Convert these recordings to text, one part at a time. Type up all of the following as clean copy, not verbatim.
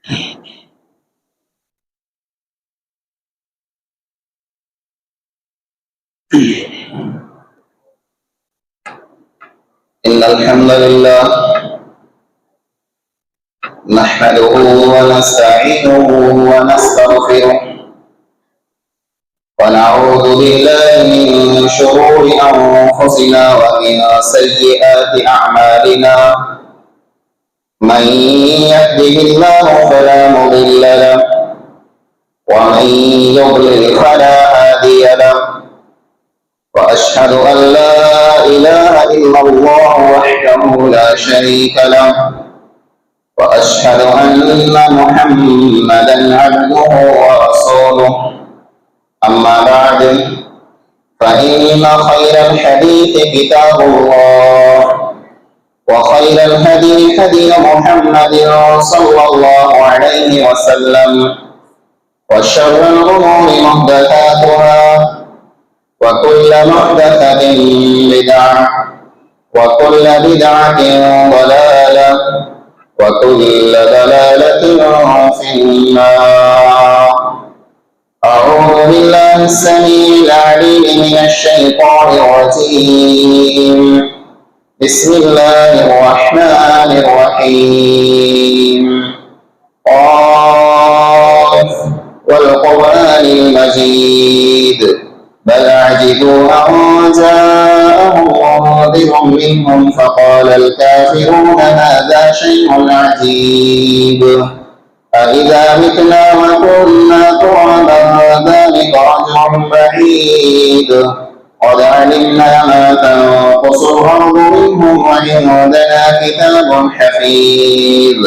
إن الحمد لله نحمده ونستعينه ونستغفره ونعوذ بالله من شرور أنفسنا ومن سيئات أعمالنا. من يهده الله فلا مضل له ومن يضلل فلا هادي له، وأشهد أن لا إله إلا الله وحده لا شريك له، وأشهد أن محمدا عبده ورسوله. أما بعد، فإن خير الحديث كتاب الله، وخير الهدي هدي محمد صلى الله عليه وسلم، وشر الأمور محدثاتها، وكل محدثة بدعة، وكل بدعة ضلالة، وكل ضلالة في النار. أعوذ بالله السميع العليم من الشيطان الرجيم. بسم الله الرحمن الرحيم. قاف والقرآن المجيد بل عجبوا أن جاءهم منذر منهم فقال الكافرون هذا شيء عجيب أإذا متنا وكنا ترابا ذلك رجع بعيد قد علمنا ما تنقص الأرض منهم وعندنا كتاب حفيظ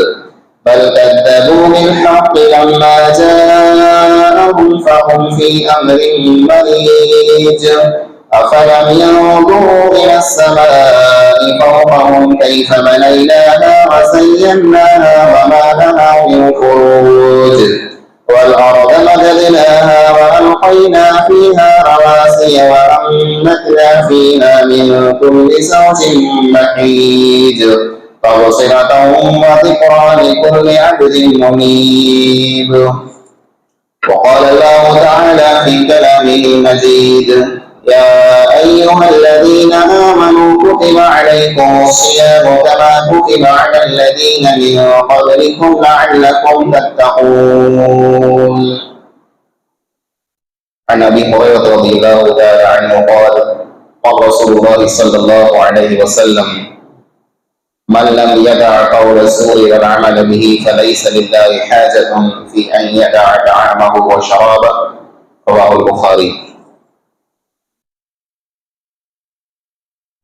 بل كذبوا بالحق لما جاءهم فهم في أمر مريج أفلم ينظروا إلى السماء فوقهم كيف بنيناها وزيناها وما لها من فروج والأرض مددناها وألقينا فيها رواسي وأنبتنا فيها من كل زوج بهيج تبصرة وذكرى لكل عبد منيب. وقال الله تعالى في كلامه المجيد يا أيها الذين آمنوا كتب عليكم الصيام كما كتب على الذين من قبلكم لعلكم تتقون. عن أبي هريرة رضي الله تعالى عنه قال قال رسول الله صلى الله عليه وسلم من لم يدع قول الزور والعمل به فليس لله حاجة في أن يدع طعامه وشرابه. رواه البخاري.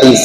30,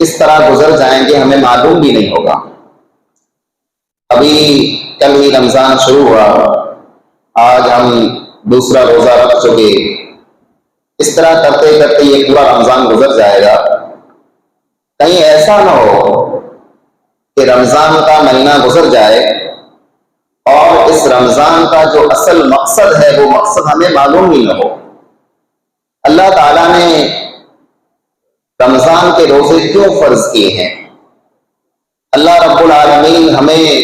کس طرح گزر جائیں گے ہمیں معلوم بھی نہیں ہوگا۔ ابھی کل ہی رمضان شروع ہوا، آج ہم دوسرا روزہ رکھ چکے، اس طرح کرتے کرتے یہ پورا رمضان گزر جائے گا۔ کہیں ایسا نہ ہو کہ رمضان کا مہینہ گزر جائے اور اس رمضان کا جو اصل مقصد ہے وہ مقصد ہمیں معلوم ہی نہ ہو۔ اللہ تعالیٰ نے رمضان کے روزے کیوں فرض کیے ہیں؟ اللہ رب العالمین ہمیں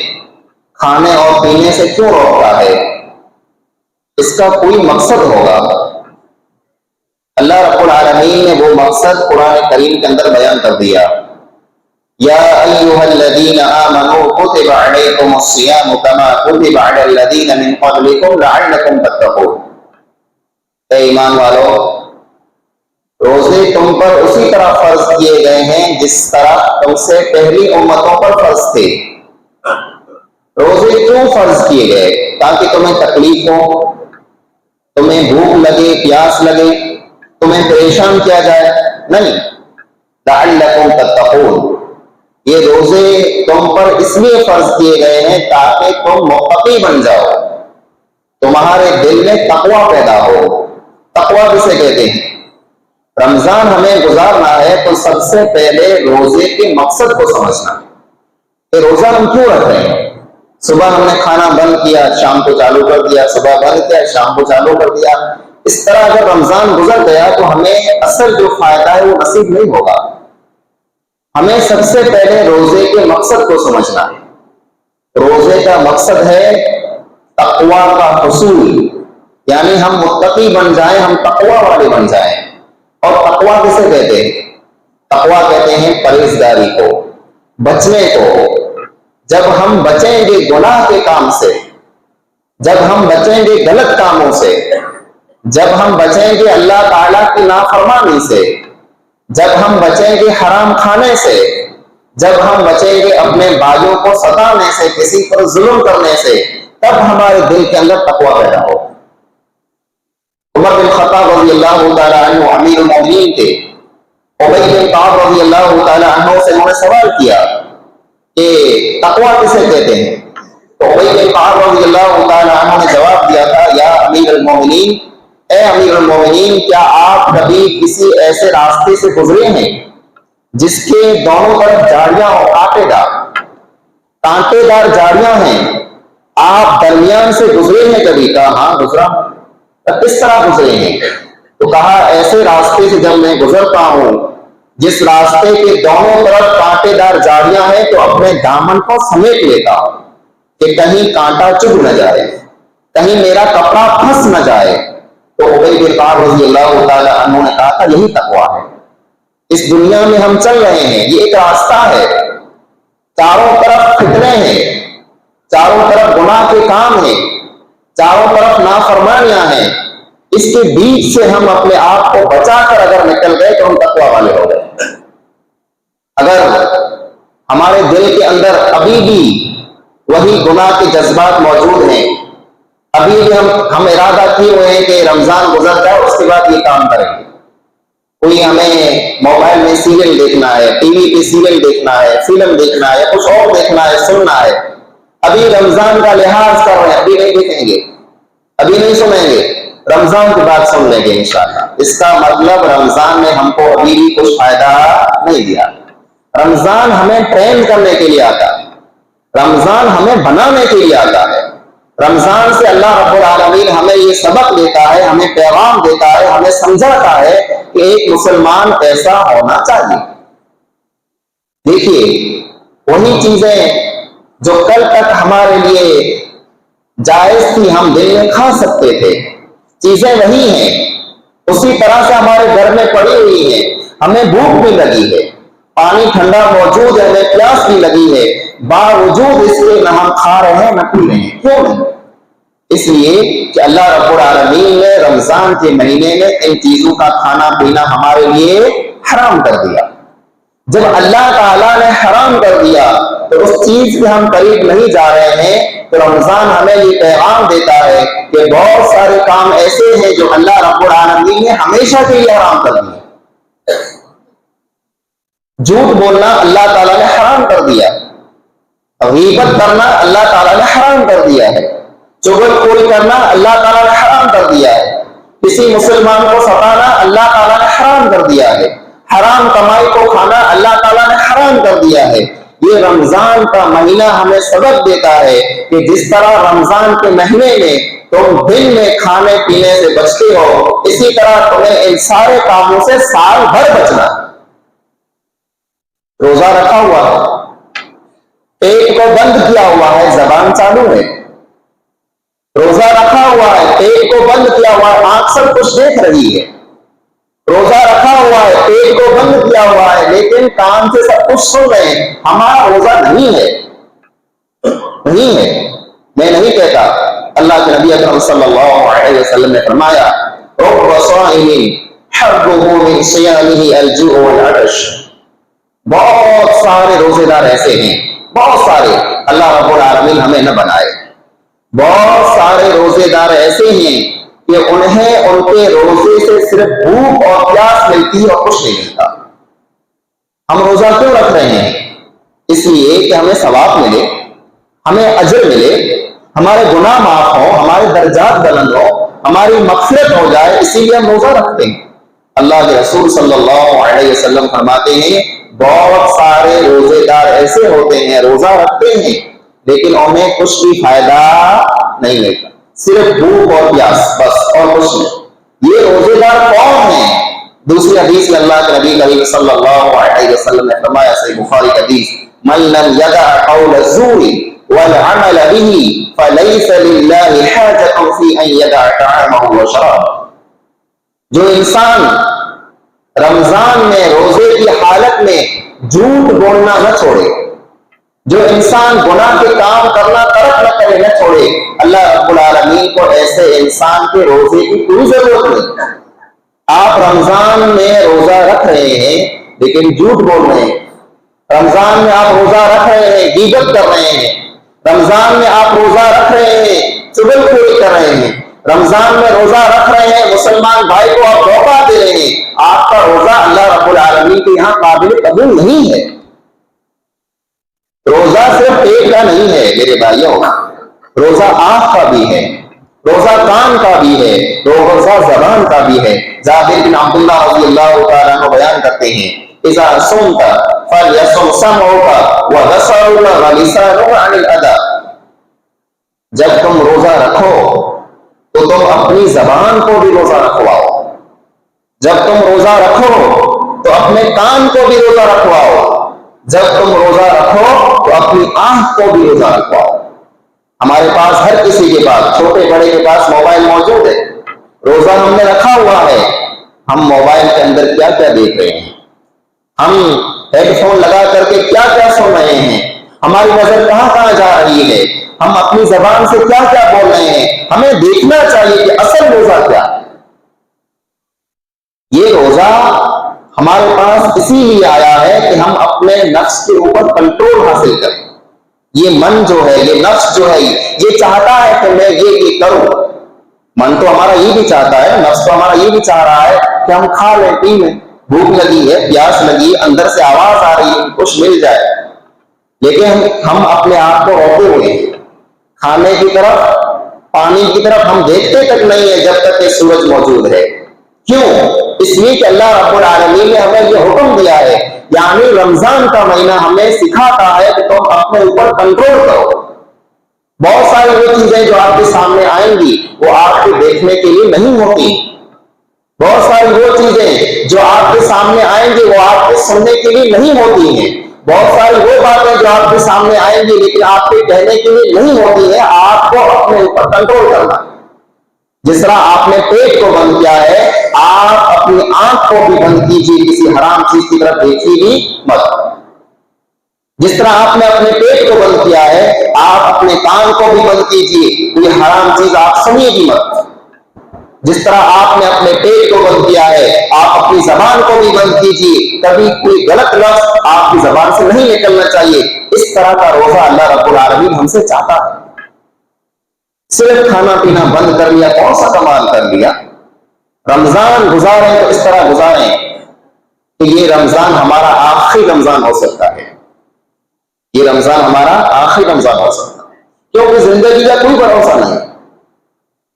کھانے اور پینے سے کیوں روکتا ہے؟ اس کا کوئی مقصد ہوگا۔ اللہ رب العالمین نے وہ مقصد قرآن کریم کے اندر بیان کر دیا۔ یا ایھا الذین آمنوا کتب علیکم الصیام کما کتب علی الذین من قبلکم لعلکم تتقون۔ اے ایمان والو، روزے تم پر اسی طرح فرض کیے گئے ہیں جس طرح تم سے پہلی امتوں پر فرض تھے۔ روزے کیوں فرض کیے گئے؟ تاکہ تمہیں تکلیف ہو، تمہیں بھوک لگے، پیاس لگے، تمہیں پریشان کیا جائے؟ نہیں، لعلکم تتقون۔ یہ روزے تم پر اس لیے فرض کیے گئے ہیں تاکہ تم متقی بن جاؤ، تمہارے دل میں تقوی پیدا ہو۔ تقوی کسے کہتے ہیں؟ رمضان ہمیں گزارنا ہے تو سب سے پہلے روزے کے مقصد کو سمجھنا کہ روزہ ہم کیوں رکھ رہے ہیں۔ صبح ہم نے کھانا بند کیا، شام کو چالو کر دیا، صبح بند کیا، شام کو چالو کر دیا۔ اس طرح اگر رمضان گزر گیا تو ہمیں اصل جو فائدہ ہے وہ نصیب نہیں ہوگا۔ ہمیں سب سے پہلے روزے کے مقصد کو سمجھنا ہے۔ روزے کا مقصد ہے تقوی کا حصول، یعنی ہم متقی بن جائیں، ہم تقوی والے بن جائیں۔ اور تقوی کسے کہتے ہیں؟ تقوی کہتے ہیں پرہیزگاری کو، بچنے کو۔ جب ہم بچیں گے گناہ کے کام سے، جب ہم بچیں گے غلط کاموں سے، جب ہم بچیں گے اللہ تعالیٰ کی نافرمانی سے، جب ہم بچیں گے حرام کھانے سے، جب ہم بچیں گے اپنے بھائیوں کو ستانے سے، کسی پر ظلم کرنے سے، تب ہمارے دل کے اندر تقوی پیدا ہو۔ عمر بن خطاب رضی اللہ تعالیٰ عنہ امیر المومنین تھے۔ ابی بن کعب رضی اللہ تعالیٰ عنہ سے انہوں نے سوال کیا کہ تقوی کسے کہتے ہیں؟ تو ابی بن کعب رضی اللہ تعالیٰ عنہ نے جواب دیا تھا، یا امیر المومنین، اے امیر المومنین، کیا آپ کبھی کسی ایسے راستے سے گزرے ہیں جس کے دونوں طرف جھاڑیاں ہوں، کانٹے دار جھاڑیاں ہیں، آپ درمیان سے گزرے ہیں کبھی؟ کہا ہاں گزرا۔ کس طرح گزرے ہیں؟ تو کہا ایسے راستے سے جب میں گزرتا ہوں جس راستے کے دونوں طرف کانٹے دار جھاڑیاں ہیں تو اپنے دامن کو سمیٹ لیتا ہوں کہ کہیں کانٹا چبھ نہ جائے، کہیں میرا کپڑا پھنس نہ جائے۔ تو ابی بن کعب رضی اللہ تعالیٰ عنہ نے کہا تھا یہی تقوی ہے۔ اس دنیا میں ہم چل رہے ہیں، یہ ایک راستہ ہے، چاروں طرف فتنے ہیں، چاروں طرف گناہ کے کام ہیں، چاروں طرف نافرمانیاں ہیں، اس کے بیچ سے ہم اپنے آپ کو بچا کر اگر نکل گئے تو ہم تقوی والے ہو گئے۔ اگر ہمارے دل کے اندر ابھی بھی وہی گناہ کے جذبات موجود ہیں، ابھی بھی ہم ارادہ کیے ہوئے ہیں کہ رمضان گزر جائے اس کے بعد یہ کام کریں گے، کوئی ہمیں موبائل میں سیریل دیکھنا ہے، ٹی وی پہ سیریل دیکھنا ہے، فلم دیکھنا ہے، کچھ اور دیکھنا ہے، سننا ہے، ابھی رمضان کا لحاظ کر رہے ہیں، ابھی نہیں دیکھیں گے، ابھی نہیں سنیں گے، رمضان کے بعد سن لیں گے انشاءاللہ۔ اس کا مطلب رمضان نے ہم کو ابھی بھی کچھ فائدہ نہیں دیا۔ رمضان ہمیں ٹرین کرنے کے لیے آتا ہے، رمضان ہمیں بنانے کے لیے آتا ہے۔ رمضان سے اللہ رب العالمین ہمیں یہ سبق دیتا ہے، ہمیں پیغام دیتا ہے، ہمیں سمجھاتا ہے کہ ایک مسلمان ایسا ہونا چاہیے۔ دیکھیے وہی چیزیں جو کل تک ہمارے لیے جائز تھی، ہم دن میں کھا سکتے تھے، چیزیں وہی ہیں، اسی طرح سے ہمارے گھر میں پڑی ہوئی ہیں، ہمیں بھوک بھی لگی ہے، پانی ٹھنڈا موجود ہے، ہمیں پیاس بھی لگی ہے، باوجود اس کے نہ ہم کھا رہے ہیں نہ پی رہے ہیں۔ کیوں نہیں؟ اس لیے کہ اللہ رب العالمین نے رمضان کے مہینے میں ان چیزوں کا کھانا پینا ہمارے لیے حرام کر دیا۔ جب اللہ تعالیٰ نے حرام کر دیا تو اس چیز کے ہم قریب نہیں جا رہے ہیں، تو رمضان ہمیں یہ پیغام دیتا ہے کہ بہت سارے کام ایسے ہیں جو اللہ رب العالمین نے ہمیشہ کے لیے حرام کر دیے۔ جھوٹ بولنا اللہ تعالیٰ نے حرام کر دیا، غیبت کرنا اللہ تعالیٰ نے حرام کر دیا ہے، چغل خوری کرنا اللہ تعالیٰ نے حرام کر دیا ہے، کسی مسلمان کو ستانا اللہ تعالیٰ نے حرام کر دیا ہے، حرام کمائی کو کھانا اللہ تعالیٰ نے حرام کر دیا ہے۔ یہ رمضان کا مہینہ ہمیں سبق دیتا ہے کہ جس طرح رمضان کے مہینے میں تم دن میں کھانے پینے سے بچتے ہو، اسی طرح تمہیں ان سارے کاموں سے سال بھر بچنا۔ روزہ رکھا ہوا ہے، پیٹ کو بند کیا ہوا ہے، زبان چالو ہے۔ روزہ رکھا ہوا ہے، پیٹ کو بند کیا ہوا ہے، آنکھ سب کچھ دیکھ رہی ہے۔ روزہ رکھا ہوا ہے، پیٹ کو بند کیا ہوا ہے، لیکن کان سے سب کچھ سن رہے ہیں۔ ہمارا روزہ نہیں ہے، نہیں ہے۔ میں نہیں کہتا، اللہ کے نبی اکرم صلی اللہ علیہ وسلم نے فرمایا رب صائم حبه من صيامه الجوع والعطش۔ بہت سارے روزے دار ایسے ہیں، بہت سارے، اللہ رب العالمین ہمیں نہ بنائے۔ بہت سارے روزے دار ایسے ہیں کہ انہیں ان کے روزے سے صرف بھوک اور پیاس ملتی ہے اور کچھ نہیں ملتا۔ ہم روزہ کیوں رکھ رہے ہیں؟ اس لیے کہ ہمیں ثواب ملے، ہمیں اجر ملے، ہمارے گناہ معاف ہوں، ہمارے درجات بلند ہوں، ہماری مغفرت ہو جائے، اسی لیے ہم روزہ رکھتے ہیں۔ اللہ کے رسول صلی اللہ علیہ وسلم فرماتے ہیں بہت سارے روزے دار ایسے ہوتے ہیں، روزہ رکھتے ہیں لیکن انہیں کچھ بھی فائدہ نہیں ملتا، صرف بھوک اور پیاس، بس اور کچھ نہیں۔ یہ روزے دار کون ہیں؟ دوسری حدیث میں اللہ کے نبی کریم صلی اللہ علیہ وسلم نے فرمایا، صحیح بخاری کی حدیث، من لم يدع قول الزور والعمل به فليس لله حاجة في ان يدع طعامه وشرابه۔ جو انسان رمضان میں روزے کی حالت میں جھوٹ بولنا نہ چھوڑے، جو انسان گناہ کے کام کرنا ترک نہ کرے، نہ چھوڑے، اللہ رب العالمین کو ایسے انسان کے روزے کی کوئی ضرورت نہیں۔ آپ رمضان میں روزہ رکھ رہے ہیں لیکن جھوٹ بول رہے ہیں، رمضان میں آپ روزہ رکھ رہے ہیں غیبت کر رہے ہیں، رمضان میں آپ روزہ رکھ رہے ہیں چغل خوری کر رہے ہیں، رمضان میں روزہ رکھ رہے ہیں مسلمان بھائی کو آپ دھوکہ دے رہے ہیں، آپ کا روزہ اللہ رب العالمین کے یہاں قابل قبول نہیں ہے۔ روزہ صرف پیٹ کا نہیں ہے میرے بھائیوں، روزہ آنکھ کا بھی ہے، روزہ کان کا بھی ہے، روزہ زبان کا بھی ہے۔ جابر بن عبداللہ رضی اللہ تعالیٰ عنہ بیان کرتے ہیں اذا صمت فلیصم سمعک وبصرک ولسانک عن الاذی۔ جب تم روزہ رکھو تو تم اپنی زبان کو بھی روزہ رکھواؤ، جب تم روزہ رکھو تو اپنے کان کو بھی روزہ رکھواؤ، جب تم روزہ رکھو تو اپنی آنکھ کو بھی روزہ رکھواؤ۔ ہمارے پاس ہر کسی کے پاس، چھوٹے بڑے کے پاس موبائل موجود ہے، روزہ ہم نے رکھا ہوا ہے، ہم موبائل کے اندر کیا کیا دیکھ رہے ہیں، ہم ہیڈ فون لگا کر کے کیا کیا سن رہے ہیں، ہماری نظر کہاں کہاں جا رہی ہے، ہم اپنی زبان سے کیا کیا بول رہے ہیں۔ ہمیں دیکھنا چاہیے کہ اصل روزہ کیا ہے۔ یہ روزہ ہمارے پاس اسی لیے آیا ہے کہ ہم اپنے نفس کے اوپر کنٹرول حاصل کریں۔ یہ من جو ہے، یہ نفس جو ہے، یہ چاہتا ہے کہ میں یہ کروں۔ من تو ہمارا یہ بھی چاہتا ہے، نفس تو ہمارا یہ بھی چاہ رہا ہے کہ ہم کھا لیں پی لیں، بھوک لگی ہے، پیاس لگی، اندر سے آواز آ رہی ہے، کچھ مل جائے، لیکن ہم اپنے آپ کو روکے ہوئے ہیں۔ کھانے کی طرف، پانی کی طرف ہم دیکھتے تک نہیں ہے جب تک کہ سورج موجود ہے۔ کیوں؟ اس لیے کہ اللہ رب العالمین نے ہمیں یہ حکم دیا ہے، یعنی رمضان کا مہینہ ہمیں سکھاتا ہے کہ تم اپنے اوپر کنٹرول کرو۔ بہت ساری وہ چیزیں جو آپ کے سامنے آئیں گی وہ آپ کے دیکھنے کے لیے نہیں ہوتی، بہت ساری وہ چیزیں جو آپ کے سامنے آئیں گی وہ آپ کے سننے کے لیے نہیں ہوتی ہیں، بہت ساری وہ باتیں جو آپ کے سامنے آئیں گی لیکن آپ کے کہنے کے لیے نہیں ہوتی ہیں۔ آپ کو اپنے اوپر کنٹرول کرنا، جس طرح آپ نے پیٹ کو بند کیا ہے، آپ اپنی آنکھ کو بھی بند کیجیے، کسی حرام چیز کی طرف دیکھیے بھی مت۔ جس طرح آپ نے اپنے پیٹ کو بند کیا ہے، آپ اپنے کان کو بھی بند کیجیے، کوئی حرام چیز آپ سنیے بھی مت۔ جس طرح آپ نے اپنے پیٹ کو بند کیا ہے، آپ اپنی زبان کو بھی بند کیجیے، کبھی کوئی غلط لفظ آپ کی زبان سے نہیں نکلنا چاہیے۔ اس طرح کا روزہ اللہ رب العالمین ہم سے چاہتا ہے۔ صرف کھانا پینا بند کر لیا، کون سا کمال کر لیا؟ رمضان گزاریں تو اس طرح گزاریں کہ یہ رمضان ہمارا آخری رمضان ہو سکتا ہے، یہ رمضان ہمارا آخری رمضان ہو سکتا ہے، کیونکہ زندگی کا کوئی بھروسہ نہیں۔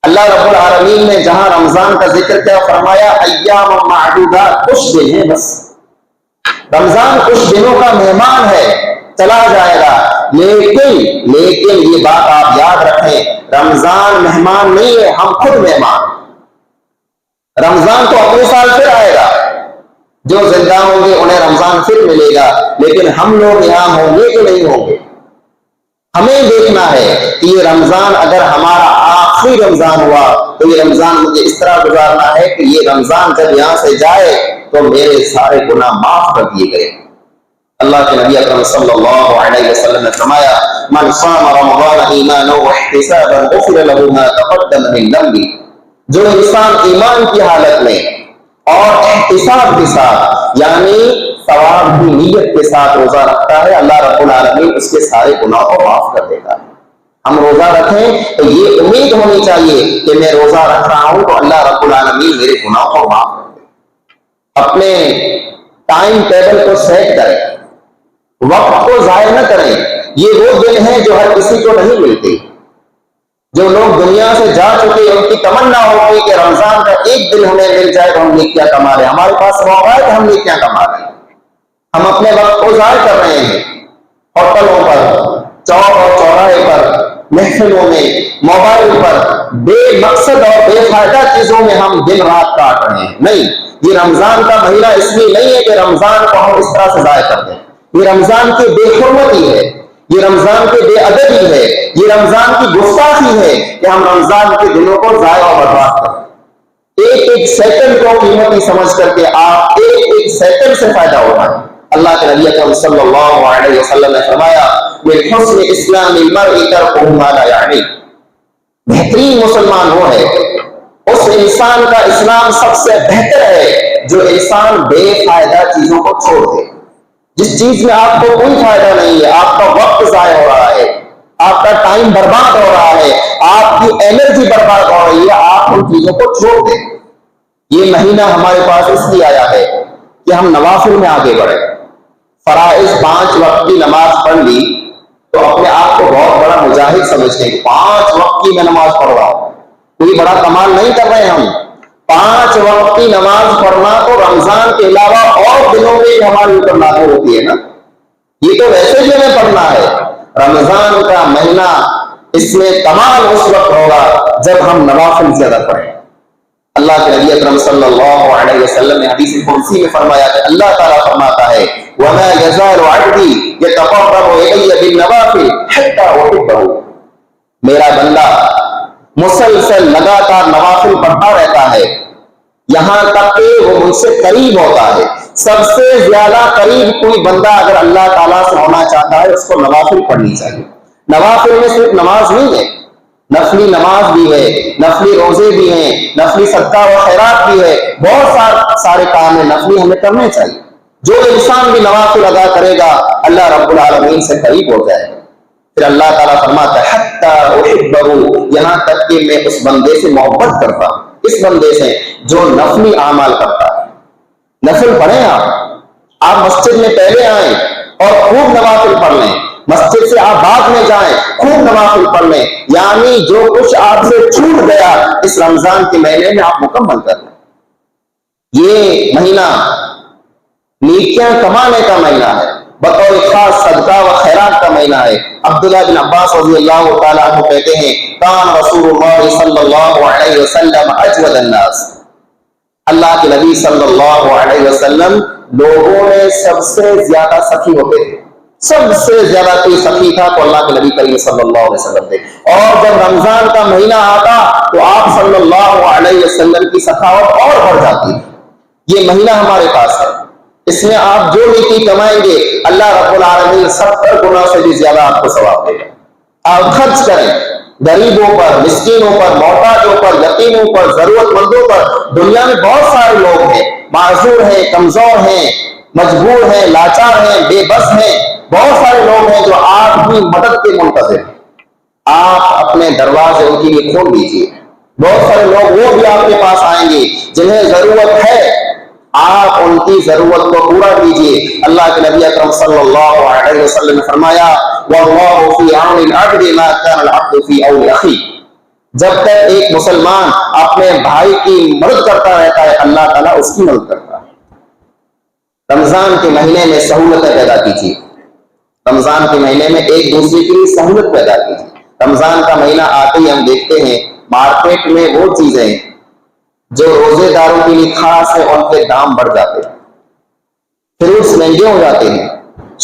اللہ رب العالمین نے جہاں رمضان کا ذکر کیا، فرمایا ایام معدودات، کچھ دن ہیں بس، رمضان کچھ دنوں کا مہمان ہے، چلا جائے گا۔ لیکن یہ بات آپ یاد رکھیں، رمضان مہمان نہیں ہے، ہم خود مہمان۔ رمضان تو اگلے سال پھر آئے گا، جو زندہ ہوں گے انہیں رمضان پھر ملے گا، لیکن ہم لوگ یہاں ہوں گے کہ نہیں ہوں گے؟ ہمیں دیکھنا ہے کہ یہ رمضان اگر ہمارا آخری رمضان ہوا تو یہ رمضان مجھے اس طرح گزارنا ہے کہ یہ رمضان جب یہاں سے جائے تو میرے سارے گناہ معاف کر دیے گئے۔ اللہ کے نبی اکرم صلی اللہ علیہ وسلم نے فرمایا من صام رمضان ایمانا واحتسابا غفر له ما تقدم من ذنبه، جو انسان ایمان کی حالت میں اور احتساب کے ساتھ یعنی ثواب کی نیت کے ساتھ روزہ رکھتا ہے، اللہ رب العالمین اس کے سارے گناہوں کو معاف کر دیتا ہے۔ ہم روزہ رکھیں تو یہ امید ہونی چاہیے کہ میں روزہ رکھ رہا ہوں تو اللہ رب العالمین میرے گناہوں کو معاف کر دے۔ اپنے ٹائم ٹیبل کو سیٹ کریں، وقت کو ضائع نہ کریں۔ یہ وہ دن ہیں جو ہر کسی کو نہیں ملتے۔ جو لوگ دنیا سے جا چکے ان کی تمنا ہوتی کہ رمضان کا ایک دن ہمیں مل جائے تو ہم نیکیاں کما لیں، ہمارے پاس موقع ہے کہ ہم نیکیاں کما لیں۔ ہم اپنے وقت کو ضائع کر رہے ہیں، ہوٹلوں پر، چوک اور چوراہے پر، محفلوں میں، موبائل پر، بے مقصد اور بے فائدہ چیزوں میں ہم دن رات کاٹ رہے ہیں۔ نہیں، یہ رمضان کا مہینہ اس لیے نہیں ہے کہ رمضان کو ہم اس طرح سے ضائع کر دیں۔ یہ رمضان کی بے حرمتی ہے، یہ رمضان کی بے ادبی ہے، یہ رمضان کی گستاخی ہے کہ ہم رمضان کے دنوں کو ضائع اور برباد کریں۔ ایک ایک سیکنڈ کو قیمتی سمجھ کر کے آپ ایک ایک سیکنڈ سے فائدہ اٹھائیں۔ اللہ کے نبی اکرم صلی اللہ علیہ وسلم نے فرمایا من حسن اسلام المرء ترکہ ما لا یعنی، بہترین مسلمان وہ ہے، اس انسان کا اسلام سب سے بہتر ہے جو انسان بے فائدہ چیزوں کو چھوڑ دے۔ جس چیز میں آپ کو کوئی فائدہ نہیں ہے، آپ کا وقت ضائع ہو رہا ہے، آپ کا ٹائم برباد ہو رہا ہے، آپ کی انرجی برباد ہو رہی ہے، آپ ان چیزوں کو چھوڑ دیں۔ یہ مہینہ ہمارے پاس اس لیے آیا ہے کہ ہم نوافل میں آگے بڑھیں۔ فرائض 5 وقت کی نماز پڑھ لی تو اپنے آپ کو بہت بڑا مجاہد سمجھتے ہیں، 5 وقت کی میں نماز پڑھ رہا ہوں، کوئی بڑا کمال نہیں کر رہے ہم۔ 5 وقت کی نماز پڑھنا تو رمضان کے علاوہ اور دنوں میں ہمارے اوپر لاگو ہوتی ہے نا، یہ تو ویسے بھی ہمیں پڑھنا ہے۔ رمضان کا مہینہ اس میں کمال اس وقت ہوگا جب ہم نوافل زیادہ پڑھیں۔ اللہ کے نبی اکرم صلی اللہ علیہ وسلم نے حدیث قدسی میں فرمایا کہ اللہ تعالیٰ فرماتا ہے وَمَا يَزَالُ عَبْدِي يَتَقَرَّبُ إِلَيَّ بِالنَّوَافِلِ حَتَّى أُحِبَّهُ، میرا بندہ مسلسل لگاتار نوافل پڑھتا رہتا ہے یہاں تک کہ وہ مجھ سے قریب ہوتا ہے۔ سب سے زیادہ قریب کوئی بندہ اگر اللہ تعالیٰ سے ہونا چاہتا ہے اس کو نوافل پڑھنی چاہیے۔ نوافل میں صرف نماز نہیں ہے، نفلی نماز بھی ہے، نفلی روزے بھی ہیں، نفلی صدقہ و خیرات بھی ہے، بہت سارے کام ہیں نفلی ہمیں کرنے چاہیے۔ جو انسان بھی نوافل ادا کرے گا اللہ رب العالمین سے قریب ہو جائے گا۔ پھر اللہ تعالیٰ فرماتا ہے حتیٰ احبہ، یہاں تک کہ میں اس بندے سے محبت کرتا ہوں، اس بندے سے جو نفلی اعمال کرتا ہے۔ نفل پڑھیں، آپ مسجد میں پہلے آئیں اور خوب نوافل پڑھ لیں، مسجد سے آپ بعد میں جائیں خوب نوافل پڑھ لیں، یعنی جو کچھ آپ سے چھوٹ گیا اس رمضان کے مہینے میں آپ مکمل کر لیں۔ یہ مہینہ نیکیاں کمانے کا مہینہ ہے، بطور خاص صدقہ و خیرات کا مہینہ ہے۔ عبداللہ بن عباس رضی اللہ تعالیٰ عنہ کہتے ہیں کان رسول اللہ صلی اللہ علیہ وسلم اجود الناس، اللہ کے نبی صلی اللہ علیہ وسلم لوگوں میں سب سے زیادہ سخی ہوتے تھے، سب سے زیادہ کوئی سخی تھا تو اللہ کے نبی کریم صلی اللہ علیہ وسلم تھے۔ اور جب رمضان کا مہینہ آتا تو آپ صلی اللہ علیہ وسلم کی سخاوت اور بڑھ جاتی ہے۔ یہ مہینہ ہمارے پاس ہے، اس میں آپ جو نیکی کمائیں گے اللہ رب العالمین 70 گنا سے بھی زیادہ آپ کو ثواب دے گا۔ آپ خرچ کریں غریبوں پر، مسکینوں پر، محتاجوں پر، یتیموں پر، ضرورت مندوں پر۔ دنیا میں بہت سارے لوگ ہیں، معذور ہیں، کمزور ہیں، مجبور ہیں، لاچار ہیں، بے بس ہیں، بہت سارے لوگ ہیں جو آپ کی مدد کے منتظر ہیں۔ آپ اپنے دروازے ان کے لیے کھول دیجیے۔ بہت سارے لوگ وہ بھی آپ کے پاس آئیں گے جنہیں ضرورت ہے، آپ ان کی ضرورت کو پورا کیجیے۔ اللہ کے نبی اکرم صلی اللہ علیہ وسلم نے فرمایا واللہ فی عون العبد ما کان العبد فی عون اخیہ، جب تک ایک مسلمان اپنے بھائی کی مدد کرتا رہتا ہے اللہ تعالیٰ اس کی مدد کرتا ہے۔ رمضان کے مہینے میں سہولتیں پیدا کیجیے، رمضان کے مہینے میں ایک دوسرے کے لیے سہولت پیدا کیجیے۔ رمضان کا مہینہ آتے ہی ہم دیکھتے ہیں مارکیٹ میں وہ چیزیں جو روزے داروں کے لیے خاص ہے ان کے دام بڑھ جاتے ہیں، فروٹس مہنگے ہو جاتے ہیں،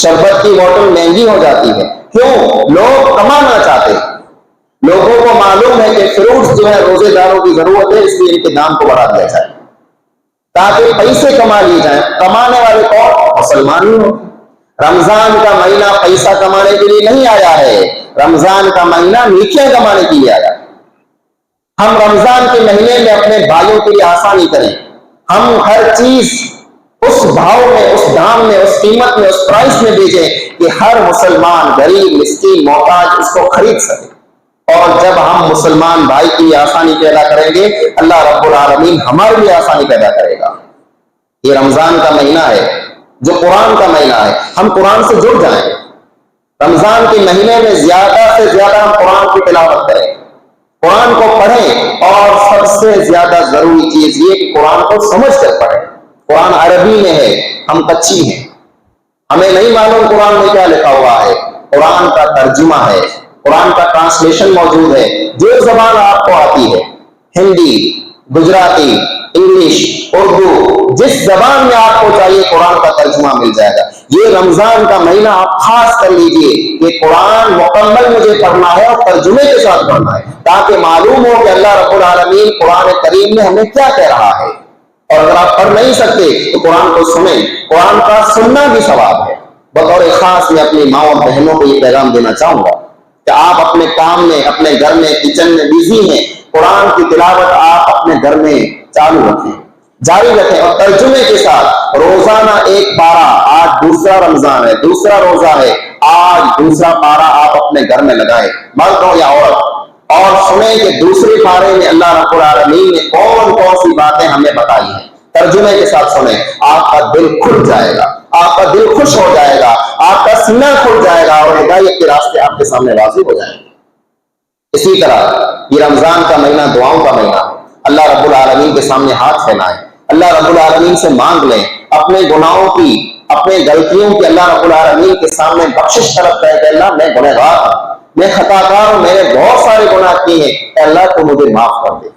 شربت کی بوتل مہنگی ہو جاتی ہے۔ کیوں؟ لوگ کمانا چاہتے ہیں، لوگوں کو معلوم ہے کہ فروٹس جو ہے روزے داروں کی ضرورت ہے، اس لیے ان کے دام کو بڑھا دیا جائے تاکہ پیسے کما لیے جائیں۔ کمانے والے کون؟ مسلمان ہی ہو۔ رمضان کا مہینہ پیسہ کمانے کے لیے نہیں آیا ہے، رمضان کا مہینہ نیکیاں کمانے کے لیے آیا ہے۔ ہم رمضان کے مہینے میں اپنے بھائیوں کے لیے آسانی کریں، ہم ہر چیز اس بھاؤ میں، اس دام میں، اس قیمت میں، اس پرائس میں بھیجیں کہ ہر مسلمان غریب مسکین محتاج اس کو خرید سکے۔ اور جب ہم مسلمان بھائی کے لیے آسانی پیدا کریں گے اللہ رب العالمین ہمارے لیے آسانی پیدا کرے گا۔ یہ رمضان کا مہینہ ہے جو قرآن کا مہینہ ہے، ہم قرآن سے جڑ جائیں، رمضان کے مہینے میں زیادہ سے زیادہ ہم قرآن کی تلاوت کریں، قرآن کو پڑھیں، اور سب سے زیادہ ضروری چیز یہ کہ قرآن کو سمجھ کر پڑھیں۔ قرآن عربی میں ہے، ہم کچی ہیں، ہمیں نہیں معلوم قرآن میں کیا لکھا ہوا ہے، قرآن کا ترجمہ ہے، قرآن کا ٹرانسلیشن موجود ہے۔ جو زبان آپ کو آتی ہے، ہندی، گجراتی، انگلش، اردو، جس زبان میں آپ کو چاہیے قرآن کا ترجمہ مل جائے گا۔ یہ رمضان کا مہینہ آپ خاص کر لیجئے کہ قرآن مکمل مجھے پڑھنا ہے اور ترجمے کے ساتھ پڑھنا ہے، تاکہ معلوم ہو کہ اللہ رب العالمین قرآن کریم میں ہمیں کیا کہہ رہا ہے۔ اور اگر آپ پڑھ نہیں سکتے تو قرآن کو سنیں، قرآن کا سننا بھی ثواب ہے۔ بطور خاص میں اپنی ماں اور بہنوں کو یہ پیغام دینا چاہوں گا کہ آپ اپنے کام میں، اپنے گھر میں، کچن میں بزی ہیں، قرآن کی تلاوت آپ اپنے گھر میں چالو رکھیں، جاری رکھیں، اور ترجمے کے ساتھ روزانہ ایک پارہ، آج دوسرا رمضان ہے، دوسرا روزہ ہے، آج دوسرا پارہ آپ اپنے گھر میں لگائیں، مرد ہو یا عورت، اور سنیں کہ دوسرے پارے میں اللہ رب العالمین نے کون کون سی باتیں ہمیں بتائی ہیں۔ ترجمے کے ساتھ سنیں، آپ کا دل کھل جائے گا، آپ کا دل خوش ہو جائے گا، آپ کا سینہ کھل جائے گا، اور ہدایت کے راستے آپ کے سامنے واضح ہو جائیں گے۔ اسی طرح یہ رمضان کا مہینہ دعاؤں کا مہینہ، اللہ رب العالمین کے سامنے ہاتھ پھیلائیں، اللہ رب العالمین سے مانگ لیں، اپنے گناہوں کی، اپنے غلطیوں کی اللہ رب العالمین کے سامنے بخشش طلب کریں کہ اللہ میں گنہگار ہوں، میں خطا کار ہوں، میں نے بہت سارے گناہ کیے ہیں، اے اللہ تو مجھے معاف کر دے۔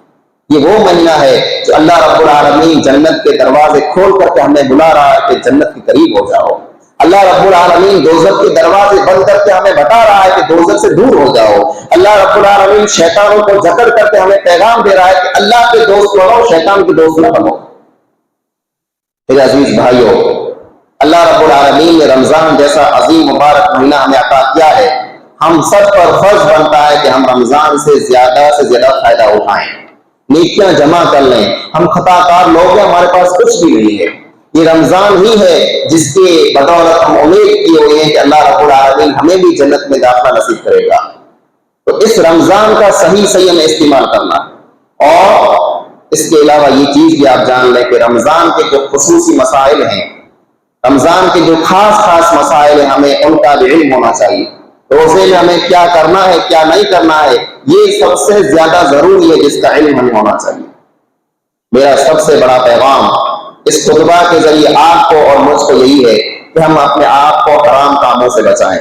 یہ وہ مہینہ ہے جو اللہ رب العالمین جنت کے دروازے کھول کر کے ہمیں بلا رہا ہے کہ جنت کے قریب ہو جاؤ۔ اللہ رب العالمین دوزخ کے دروازے بند کر کے ہمیں بتا رہا ہے کہ دوزخ سے دور ہو جاؤ۔ اللہ رب العالمین شیطانوں کو جکڑ کر کے ہمیں پیغام دے رہا ہے کہ اللہ کے دوست بنو، شیطان کے دوست نہ بنو۔ میرے عزیز بھائیوں، اللہ رب العالمین نے رمضان جیسا عظیم مبارک مہینہ ہمیں عطا کیا ہے، ہم سب پر فرض بنتا ہے کہ ہم رمضان سے زیادہ فائدہ اٹھائیں، نیکیاں جمع کر لیں۔ ہم خطا کار لوگ ہیں، ہمارے پاس کچھ بھی نہیں ہے، یہ رمضان ہی ہے جس کی بدولت ہم امید کیے ہوئے ہیں کہ اللہ رب العالمین ہمیں بھی جنت میں داخلہ نصیب کرے گا۔ تو اس رمضان کا صحیح ہمیں استعمال کرنا، اور اس کے علاوہ یہ چیز بھی آپ جان لیں کہ رمضان کے جو خصوصی مسائل ہیں، رمضان کے جو خاص مسائل ہیں، ہمیں ان کا بھی علم ہونا چاہیے۔ روزے میں ہمیں کیا کرنا ہے، کیا نہیں کرنا ہے، یہ سب سے زیادہ ضروری ہے جس کا علم ہمیں ہونا چاہیے۔ میرا سب سے بڑا پیغام اس خطبہ کے ذریعے آپ کو اور مجھ کو یہی ہے کہ ہم اپنے آپ کو حرام کاموں سے بچائیں۔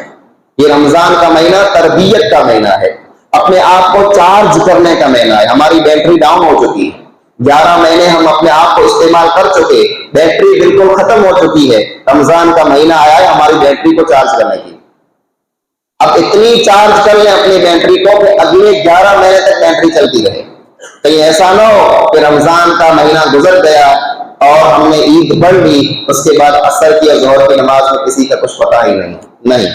یہ رمضان کا مہینہ تربیت کا مہینہ ہے، اپنے آپ کو چارج کرنے کا مہینہ ہے۔ ہماری بیٹری ڈاؤن ہو چکی ہے، 11 مہینے ہم اپنے آپ کو استعمال کر چکے، بیٹری بالکل ختم ہو چکی ہے۔ رمضان کا مہینہ آیا ہے ہماری بیٹری کو چارج کرنے کی۔ اب اتنی چارج کر لیں اپنی بیٹری کو کہ اگلے 11 مہینے تک بیٹری چلتی رہے۔ کہیں ایسا نہ ہو کہ رمضان کا مہینہ گزر گیا اور ہم نے عید پڑھ لی، اس کے بعد عصر کی اور ظہر کی نماز میں کسی کا کچھ پتہ ہی نہیں،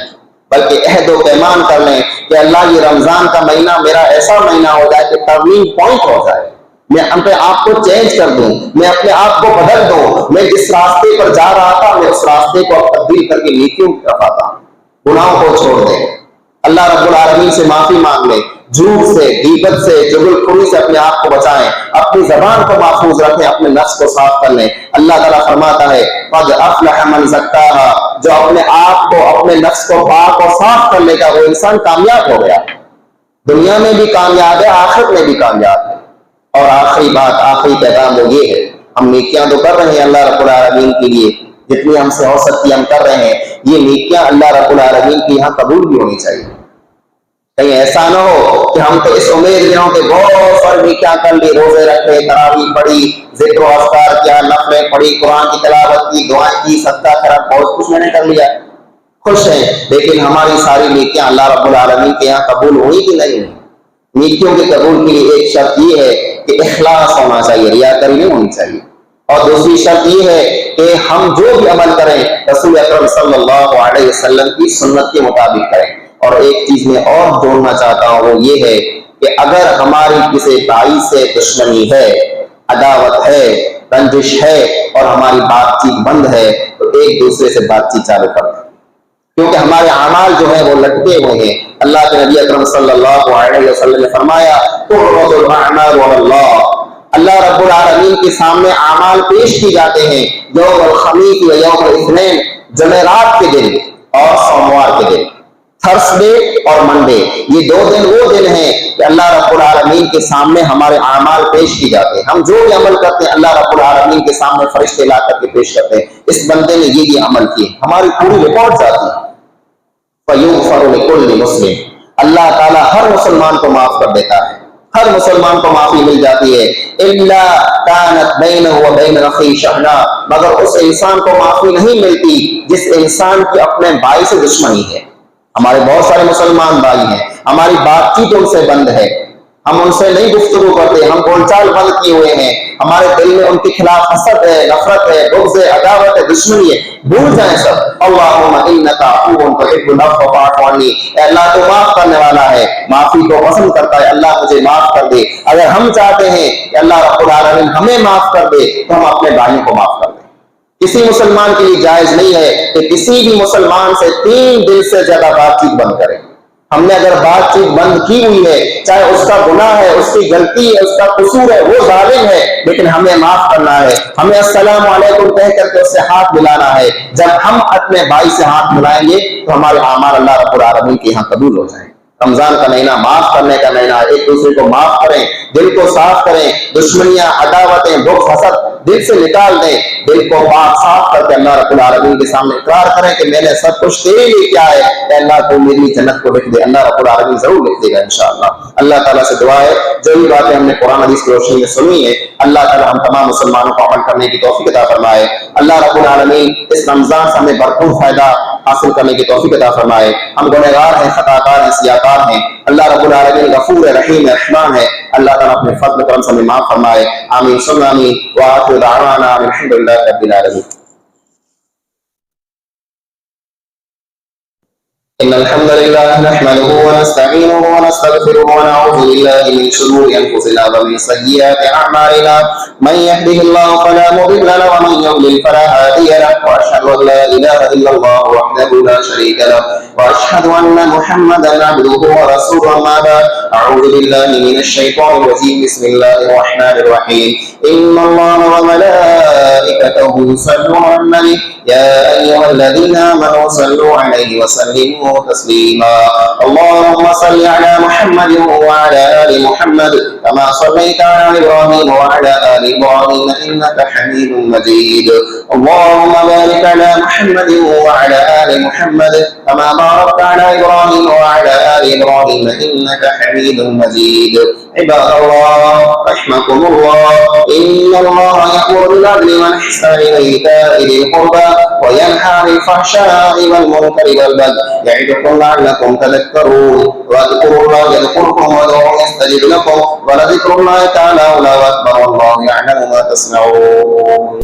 بلکہ عہد و پیمان کر لیں کہ اللہ یہ رمضان کا مہینہ میرا ایسا مہینہ ہو جائے کہ ٹرننگ پوائنٹ ہو جائے، میں اپنے آپ کو چینج کر دوں، میں اپنے آپ کو بدل دوں، میں جس راستے پر جا رہا تھا میں اس راستے کو تبدیل کر کے نیکیوں کی طرف آتا ہوں۔ گناہوں کو چھوڑ دیں، اللہ رب العالمین سے معافی مانگ لیں، جھوٹ سے، غیبت سے، چغلخوری سے اپنے آپ کو بچائیں، اپنی زبان کو محفوظ رکھیں، اپنے نفس کو صاف کر لیں۔ اللہ تعالیٰ فرماتا ہے قد افلح من زکاہا، جو اپنے آپ کو، اپنے نفس کو پاک اور صاف کر لے گا وہ انسان کامیاب ہو گیا، دنیا میں بھی کامیاب ہے، آخرت میں بھی کامیاب ہے۔ اور آخری بات، آخری پیغام وہ یہ ہے، ہم نیکیاں تو کر رہے ہیں اللہ رب العالمین کے لیے، جتنی ہم سے ہو سکتی ہم کر رہے ہیں، یہ نیکیاں اللہ رب العالمین کی یہاں قبول بھی ہونی چاہیے۔ کہیں ایسا نہ ہو کہ ہم تو اس امید میں ہوں کہ بہت ساری نیکیاں کر لی، روزے رکھے، تراویح پڑھی، ذکر و اذکار کیا، نفلیں پڑھی، قرآن کی تلاوت کی، دعائیں کی، صدقہ کرا، بہت کچھ میں نے کر لیا، خوش ہیں، لیکن ہماری ساری نیکیاں اللہ رب العالمین کے یہاں قبول ہوئی کہ نہیں؟ نیکیوں کے قبول کے لیے ایک شرط یہ ہے کہ اخلاص ہونا چاہیے، ریاکاری نہیں ہونی چاہیے، اور دوسری شرط یہ ہے کہ ہم جو بھی عمل کریں رسول اکرم صلی اللہ علیہ وسلم کی سنت کے مطابق کریں۔ اور ایک چیز میں اور جوڑنا چاہتا ہوں وہ یہ ہے کہ اگر ہماری کسی بھائی سے دشمنی ہے، عداوت ہے، رنجش ہے اور ہماری بات چیت بند ہے تو ایک دوسرے سے بات چیت چالو کر دیں، کیونکہ ہمارے اعمال جو ہیں وہ لٹکے ہوئے ہیں۔ اللہ کے نبی اکرم صلی اللہ علیہ وسلم نے فرمایا تعرض الاعمال علی اللہ، اللہ رب العالمین کے سامنے اعمال پیش کی جاتے ہیں یوم الخمیس و یوم الاثنین، جمعرات کے دن اور سوموار کے دن، تھرسڈے اور منڈے، یہ دو دن وہ دن ہیں کہ اللہ رب العالمین کے سامنے ہمارے اعمال پیش کی جاتے ہیں۔ ہم جو بھی عمل کرتے ہیں اللہ رب العالمین کے سامنے فرشتے لا کر کے پیش کرتے ہیں، اس بندے نے یہ عمل کیے، ہماری پوری رپورٹ جاتی ہے۔ فَيُغْفَرُ لِكُلِّ مُسْلِمٍ، اللہ تعالیٰ ہر مسلمان کو معاف کر دیتا ہے، ہر مسلمان کو معافی مل جاتی ہے۔ إِلَّا كَانَتْ بَيْنَهُ وَبَيْنَ أَخِيهِ شَحْنَاءٌ، مگر اس انسان کو معافی نہیں ملتی جس انسان کی اپنے بھائی سے دشمنی ہے۔ ہمارے بہت سارے مسلمان بھائی ہیں، ہماری بات چیت ان سے بند ہے، ہم ان سے نہیں گفتگو کرتے، ہم بول چال بند کیے ہوئے ہیں، ہمارے دل میں ان کے خلاف حسد ہے، نفرت ہے، بغض ہے، عداوت ہے، دشمنی ہے، بھول جائیں سب۔ اللہم انک عفو تحب العفو فاعف عنی، اے اللہ تو معاف کرنے والا ہے، معافی کو پسند کرتا ہے، اللہ مجھے معاف کر دے۔ اگر ہم چاہتے ہیں کہ اللہ رب العالمین ہمیں معاف کر دے تو ہم اپنے بھائیوں کو معاف کر دیں۔ کسی مسلمان کے لیے جائز نہیں ہے کہ کسی بھی مسلمان سے 3 دن سے زیادہ بات چیت بند کرے۔ ہم نے اگر بات چیت بند کی ہوئی ہے، چاہے اس کا گناہ ہے، اس کی غلطی ہے، اس کا قصور ہے، وہ ظالم ہے، لیکن ہمیں معاف کرنا ہے، ہمیں السلام علیکم کہہ کر کے اس سے ہاتھ ملانا ہے۔ جب ہم اپنے بھائی سے ہاتھ ملائیں گے تو ہمارے اعمال اللہ رب العالمین کے یہاں قبول ہو جائیں۔ رمضان کا مہینہ معاف کرنے کا مہینہ، ایک دوسرے کو معاف کریں، دل کو صاف کریں، دشمنیاں، عداوتیں، بغض، حسد دل سے نکال دیں، دل کو پاک صاف کر کے اللہ رب العالمین کے سامنے اقرار کریں کہ میں نے سب کچھ تیرے لیے کیا ہے، اے اللہ تو میری جنت کو لکھ دے۔ اللہ رب العالمین ضرور لکھ دے گا انشاءاللہ۔ اللہ تعالیٰ سے دعا ہے جو بھی باتیں ہم نے قرآن حدیث کی روشنی میں سنی ہے اللہ تعالیٰ ہم تمام مسلمانوں کو عمل کرنے کی توفیق عطا فرمائے۔ اللہ رب العالمین اس رمضان سے ہمیں بھرپور فائدہ حاصل کرنے کی توفیق عطا فرمائے۔ ہم گنہگار ہیں، خطاکار ہیں، سیاکار ہیں، اللہ رب العالمین غفور ہے، رحیم ہے، رحمان ہے، اللہ تعالیٰ اپنے فضل کرم سے ہمیں معاف فرمائے۔ آمین ثم آمین وآخر دعوانا الحمد للہ رب العالمین۔ إن الحمد لله نحمده ونستعينه ونستغفره ونعوذ بالله من شرور أنفسنا ومن سيئات أعمالنا من يهده الله فلا مضل له ومن يضلل فلا هادي له وأشهد أن لا إله إلا الله وحده لا شريك له وأشهد أن محمدا عبده ورسوله أما بعد أعوذ بالله من الشيطان الرجيم بسم الله الرحمن الرحيم إن الله وملائكته يصلون على النبي يا أيها الذين آمنوا صلوا عليه وسلموا تسليما اللهم صل على محمد وعلى آل محمد كما صليت على إبراهيم وعلى آل إبراهيم إنك حميد مجيد اللهم بارك على محمد وعلى آل محمد كما باركت على إبراهيم وعلى آل إبراهيم إنك حميد مجيد عباد الله رحمكم الله إن الله يأمر بالعدل والإحسان وإيتاء ذي القربى وينهى عن الفحشاء والمنكر والبغي يعظكم لعلكم تذكرون واذكروا الله يذكركم وادعوه يستجب لكم ولذكر الله تعالى أولى وأكبر والله يعلم ما تصنعون